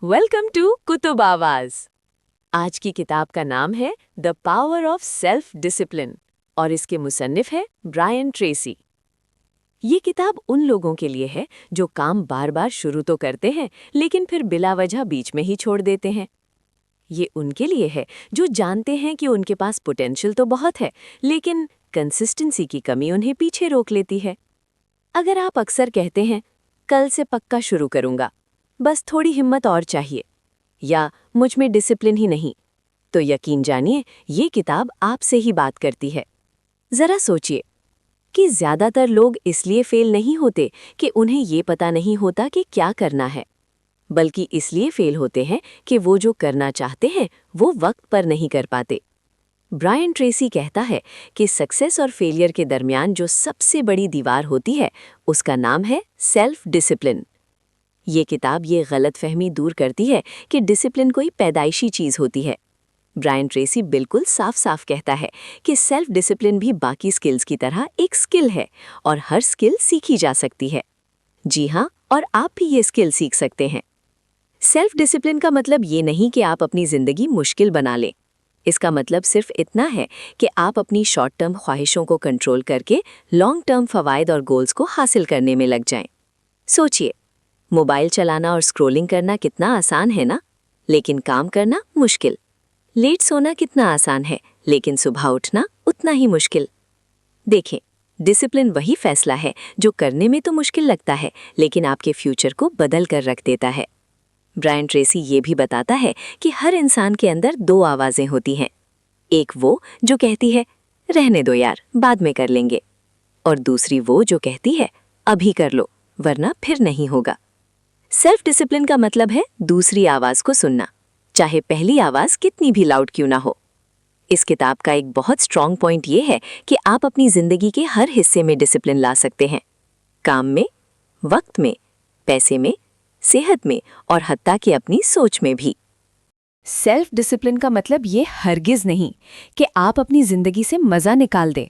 Welcome to Qutub आवाज। आज की किताब का नाम है the power of self discipline और इसके मुसन्निफ है ब्रायन ट्रेसी। ये किताब उन लोगों के लिए है जो काम बार बार शुरू तो करते हैं लेकिन फिर बिला वजह बीच में ही छोड़ देते हैं। ये उनके लिए है जो जानते हैं कि उनके पास पोटेंशियल तो बहुत है लेकिन कंसिस्टेंसी की कमी उन्हें पीछे रोक लेती है। अगर आप अक्सर कहते हैं कल से पक्का शुरू करूंगा, बस थोड़ी हिम्मत और चाहिए, या मुझ में डिसिप्लिन ही नहीं, तो यकीन जानिए ये किताब आपसे ही बात करती है। जरा सोचिए कि ज्यादातर लोग इसलिए फेल नहीं होते कि उन्हें ये पता नहीं होता कि क्या करना है, बल्कि इसलिए फेल होते हैं कि वो जो करना चाहते हैं वो वक्त पर नहीं कर पाते। ब्रायन ट्रेसी कहता है कि सक्सेस और फेलियर के दरमियान जो सबसे बड़ी दीवार होती है उसका नाम है सेल्फ डिसिप्लिन। ये किताब ये गलतफहमी दूर करती है कि डिसिप्लिन कोई पैदाइशी चीज़ होती है। ब्रायन ट्रेसी बिल्कुल साफ साफ कहता है कि सेल्फ डिसिप्लिन भी बाकी स्किल्स की तरह एक स्किल है और हर स्किल सीखी जा सकती है। जी हाँ, और आप भी ये स्किल सीख सकते हैं। सेल्फ डिसिप्लिन का मतलब ये नहीं कि आप अपनी ज़िंदगी मुश्किल बना लें। इसका मतलब सिर्फ इतना है कि आप अपनी शॉर्ट टर्म ख्वाहिशों को कंट्रोल करके लॉन्ग टर्म फ़वाइद और गोल्स को हासिल करने में लग जाएं। सोचिए, मोबाइल चलाना और स्क्रॉलिंग करना कितना आसान है ना, लेकिन काम करना मुश्किल। लेट सोना कितना आसान है, लेकिन सुबह उठना उतना ही मुश्किल। देखें, डिसिप्लिन वही फैसला है जो करने में तो मुश्किल लगता है लेकिन आपके फ्यूचर को बदल कर रख देता है। ब्रायन ट्रेसी ये भी बताता है कि हर इंसान के अंदर दो आवाज़ें होती हैं। एक वो जो कहती है रहने दो यार, बाद में कर लेंगे, और दूसरी वो जो कहती है अभी कर लो वरना फिर नहीं होगा। सेल्फ डिसिप्लिन का मतलब है दूसरी आवाज़ को सुनना, चाहे पहली आवाज़ कितनी भी लाउड क्यों ना हो। इस किताब का एक बहुत स्ट्रॉन्ग पॉइंट ये है कि आप अपनी ज़िंदगी के हर हिस्से में डिसिप्लिन ला सकते हैं। काम में, वक्त में, पैसे में, सेहत में और हत्ता कि अपनी सोच में भी। सेल्फ डिसिप्लिन का मतलब ये हरगिज़ नहीं कि आप अपनी ज़िंदगी से मज़ा निकाल दें।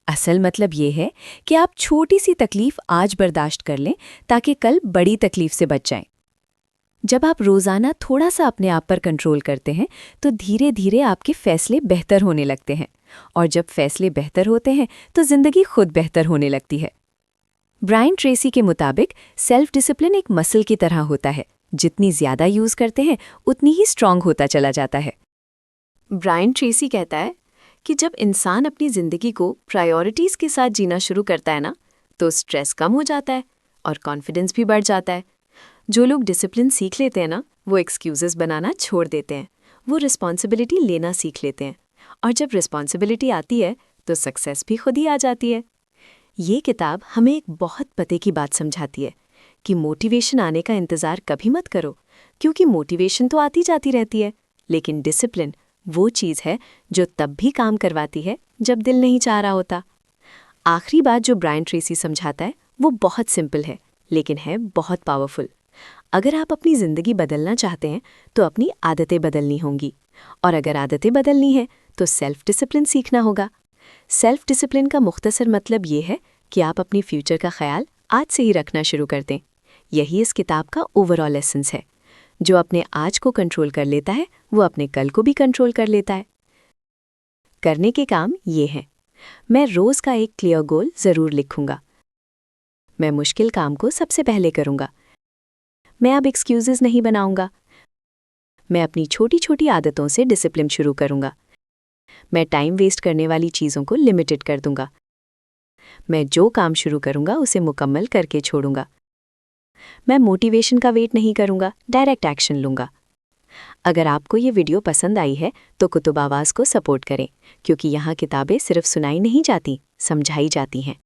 असल मतलब ये है कि आप छोटी सी तकलीफ आज बर्दाश्त कर लें ताकि कल बड़ी तकलीफ से बच जाएं। जब आप रोज़ाना थोड़ा सा अपने आप पर कंट्रोल करते हैं तो धीरे धीरे आपके फैसले बेहतर होने लगते हैं, और जब फैसले बेहतर होते हैं तो ज़िंदगी खुद बेहतर होने लगती है। ब्रायन ट्रेसी के मुताबिक सेल्फ डिसिप्लिन एक मसल की तरह होता है, जितनी ज़्यादा यूज़ करते हैं उतनी ही स्ट्रांग होता चला जाता है। ब्रायन ट्रेसी कहता है कि जब इंसान अपनी ज़िंदगी को प्रायोरिटीज़ के साथ जीना शुरू करता है ना, तो स्ट्रेस कम हो जाता है और कॉन्फिडेंस भी बढ़ जाता है। जो लोग डिसिप्लिन सीख लेते हैं ना, वो एक्सक्यूज़ेस बनाना छोड़ देते हैं, वो रिस्पॉन्सिबिलिटी लेना सीख लेते हैं, और जब रिस्पॉन्सिबिलिटी आती है तो सक्सेस भी खुद ही आ जाती है। ये किताब हमें एक बहुत पते की बात समझाती है कि मोटिवेशन आने का इंतज़ार कभी मत करो, क्योंकि मोटिवेशन तो आती जाती रहती है, लेकिन डिसिप्लिन वो चीज़ है जो तब भी काम करवाती है जब दिल नहीं चाह रहा होता। आखिरी बात जो ब्रायन ट्रेसी समझाता है वो बहुत सिंपल है लेकिन है बहुत पावरफुल। अगर आप अपनी ज़िंदगी बदलना चाहते हैं तो अपनी आदतें बदलनी होंगी, और अगर आदतें बदलनी है तो सेल्फ डिसिप्लिन सीखना होगा। सेल्फ डिसिप्लिन का मुख्तसर मतलब ये है कि आप अपनी फ्यूचर का ख्याल आज से ही रखना शुरू कर दें। यही इस किताब का ओवरऑल एसेंस है। जो अपने आज को कंट्रोल कर लेता है वो अपने कल को भी कंट्रोल कर लेता है। करने के काम ये हैं: मैं रोज़ का एक क्लियर गोल ज़रूर लिखूंगा, मैं मुश्किल काम को सबसे पहले करूंगा, मैं अब एक्सक्यूज़ेस नहीं बनाऊंगा, मैं अपनी छोटी छोटी आदतों से डिसिप्लिन शुरू करूंगा, मैं टाइम वेस्ट करने वाली चीज़ों को लिमिटेड कर दूंगा, मैं जो काम शुरू करूंगा उसे मुकम्मल करके छोड़ूंगा, मैं मोटिवेशन का वेट नहीं करूंगा, डायरेक्ट एक्शन लूंगा। अगर आपको ये वीडियो पसंद आई है तो कुतुब आवाज़ को सपोर्ट करें, क्योंकि यहाँ किताबें सिर्फ सुनाई नहीं जाती, समझाई जाती हैं।